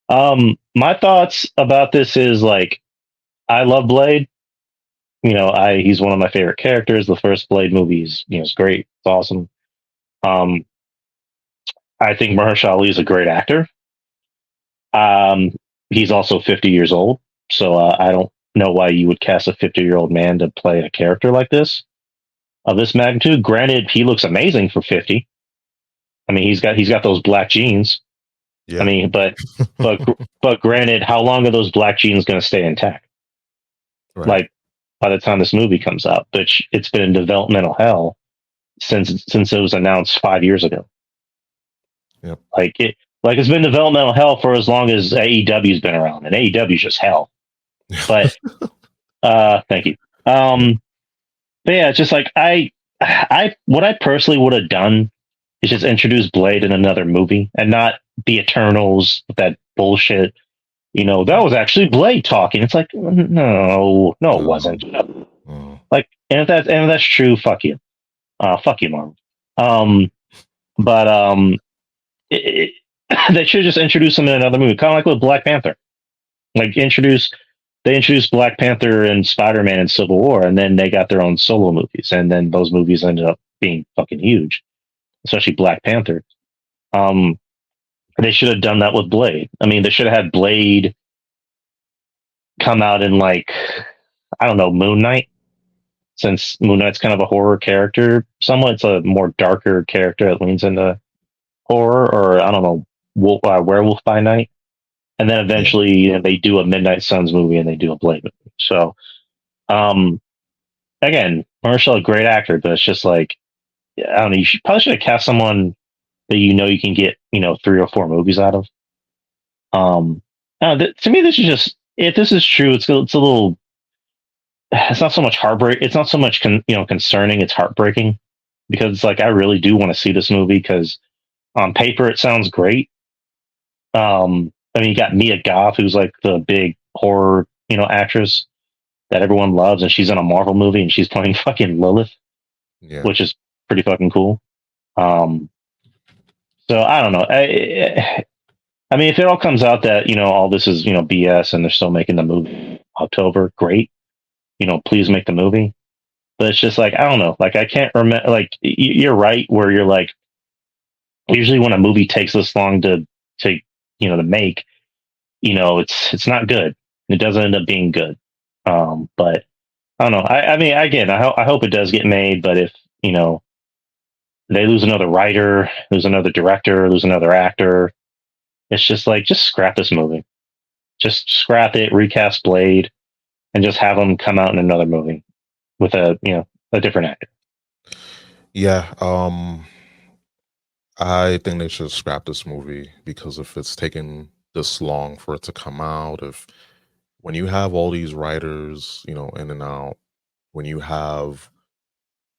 My thoughts about this is like I love Blade. He's one of my favorite characters. The first Blade movie is great. It's awesome. Um, I think Mahershala Ali is a great actor. Um, he's also 50 years old, so I don't know why you would cast a 50-year-old man to play a character like this of this magnitude. Granted, he looks amazing for 50. I mean, he's got those black jeans. I Yeah. mean, but but granted, how long are those black jeans going to stay intact? Right. Like by the time this movie comes out, which it's been in developmental hell since it was announced 5 years ago. Yep. Like it's been developmental hell for as long as AEW's been around, and AEW's just hell. But thank you. Yeah. But yeah, it's just like I what I personally would have done is just introduce Blade in another movie and not the Eternals with that bullshit. That was actually Blade talking. It's like no, it wasn't. Like, and if that's true, fuck you, Marvel. Um, but it, they should just introduce him in another movie, kind of like with Black Panther. Like they introduced Black Panther and Spider Man and Civil War, and then they got their own solo movies, and then those movies ended up being fucking huge, especially Black Panther. Um, they should have done that with Blade. I mean, they should have had Blade come out in like I don't know Moon Knight, since Moon Knight's kind of a horror character. Somewhat, it's a more darker character that leans into horror, or I don't know, Werewolf by Night. And then Yeah. eventually they do a Midnight Suns movie and they do a Blade movie. So, um, again, Marshall, a great actor, but it's just like, I don't know, probably should have cast someone that you can get, 3 or 4 movies out of. To me, this is just, if this is true, it's a little, it's not so much heartbreak. It's not so much, concerning. It's heartbreaking because it's like, I really do want to see this movie because on paper, it sounds great. I mean, you got Mia Goth, who's like the big horror, actress that everyone loves, and she's in a Marvel movie and she's playing fucking Lilith, Yeah. which is pretty fucking cool. Um, so I don't know. I mean, if it all comes out that all this is BS and they're still making the movie October, great. Please make the movie. But it's just like I don't know. Like I can't remember. Like you're right, where you're like usually when a movie takes this long to make, it's not good. It doesn't end up being good. But I don't know. I mean, again, I hope it does get made. But if they lose another writer, lose another director, lose another actor, it's just like just scrap this movie. Just scrap it, recast Blade, and just have them come out in another movie with a different actor. Yeah. I think they should scrap this movie because if it's taken this long for it to come out, if when you have all these writers, in and out, when you have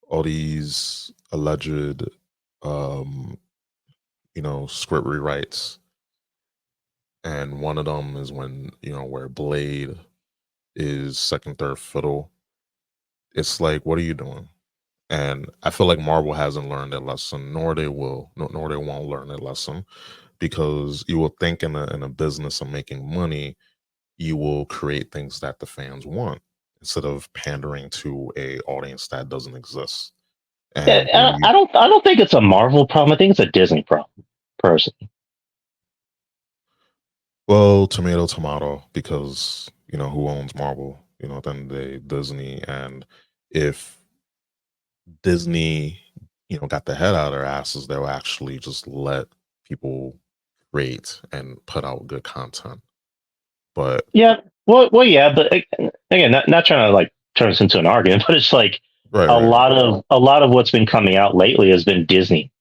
all these alleged, um, script rewrites, and one of them is when where Blade is second, third fiddle. It's like, what are you doing? And I feel like Marvel hasn't learned that lesson, nor they will, nor they won't learn that lesson, because you will think in a business of making money, you will create things that the fans want instead of pandering to a audience that doesn't exist. And Yeah, I don't think it's a Marvel problem. I think it's a Disney problem, personally. well, tomato, tomato, because who owns Marvel? At the end of the day, Disney. And if Disney, got the head out of their asses, they'll actually just let people create and put out good content. But Yeah, well, yeah, but again, not trying to like turn this into an argument, but it's like right, a right, lot of what's been coming out lately has been Disney,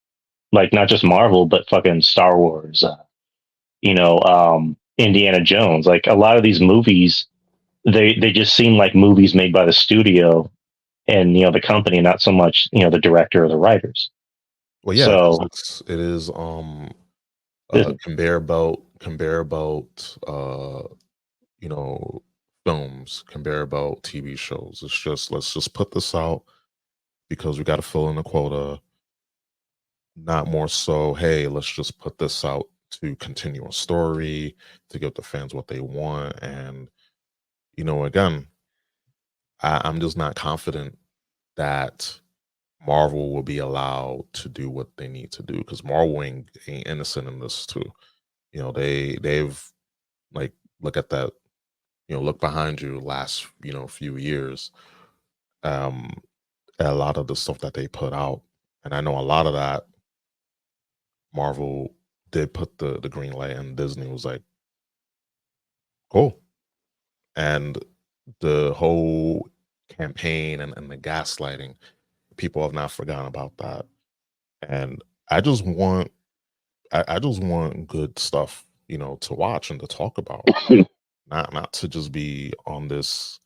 like not just Marvel, but fucking Star Wars, Indiana Jones. Like a lot of these movies, they just seem like movies made by the studio and the company, not so much the director or the writers. well, yeah, because So it is Disney. conveyor belt you know films, conveyor belt TV shows. It's just, let's just put this out because we got to fill in the quota. Not more so, hey, let's just put this out to continue a story, to give the fans what they want. And, you know, again, I'm just not confident that Marvel will be allowed to do what they need to do, because Marvel ain't innocent in this too. You know, they've like, look at that, you know, look behind you last, you know, few years. Um a lot of the stuff that they put out. And I know a lot of that Marvel did put the green light, and Disney was like, cool. And the whole campaign and the gaslighting, people have not forgotten about that. And I just want I just want good stuff, you know, to watch and to talk about. Not to just be on this,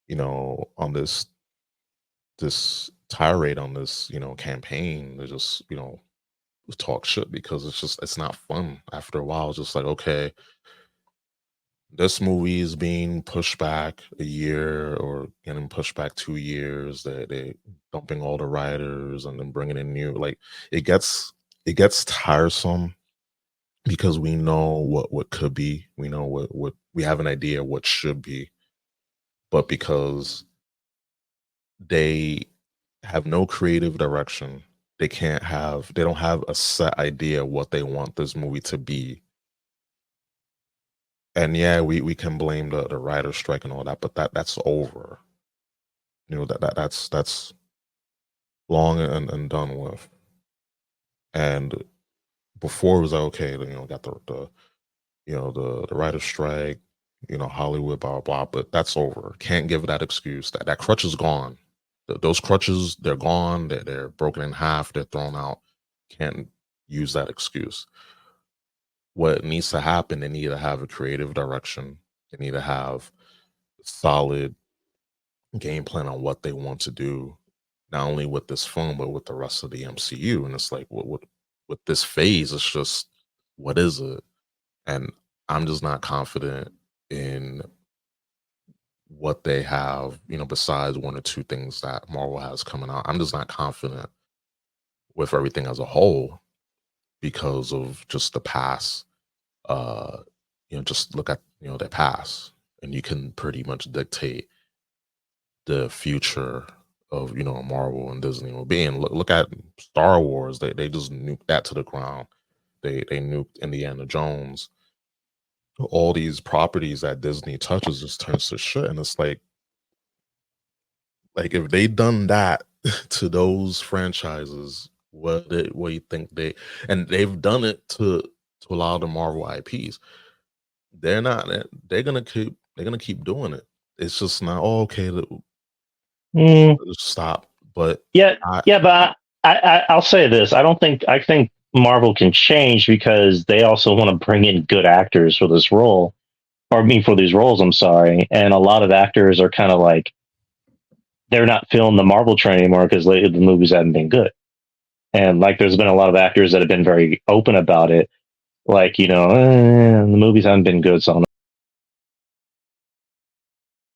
you know, on this tirade, on this, you know, campaign to just, you know, talk shit, because it's not fun after a while. It's just like, okay, this movie is being pushed back a year or getting pushed back 2 years. They dumping all the writers and then bringing in new, like, it gets tiresome, because we know what could be, we know what we have an idea what should be, but because they have no creative direction, they don't have a set idea what they want this movie to be. And yeah, we can blame the writer strike and all that, but that's over. You know, that's long and done with. And before it was like, okay, you know, got the you know, the writer strike, you know, Hollywood, blah blah, but that's over. Can't give that excuse. That crutch is gone. Those crutches, they're gone. They're broken in half. They're thrown out. Can't use that excuse. What needs to happen, they need to have a creative direction. They need to have solid game plan on what they want to do, not only with this film but with the rest of the MCU. And it's like, what with this phase, it's just, what is it? And I'm just not confident in what they have, you know, besides one or two things that Marvel has coming out. I'm just not confident with everything as a whole, because of just the past. You know, just look at, you know, their past, and you can pretty much dictate the future of, you know, Marvel and Disney will be. And look at Star Wars. They just nuked that to the ground. They nuked Indiana Jones. All these properties that Disney touches just turns to shit. And it's like if they done that to those franchises, what do you think and they've done it to a lot of the Marvel IPs. They're gonna keep doing it. It's just not, oh, okay, Mm, let's stop. But yeah, I yeah, but I'll say this. I think Marvel can change because they also want to bring in good actors for this role, or I mean for these roles. I'm sorry, and a lot of actors are kind of like they're not feeling the Marvel train anymore because the movies haven't been good. And like, there's been a lot of actors that have been very open about it. Like, you know, the movies haven't been good, so I'm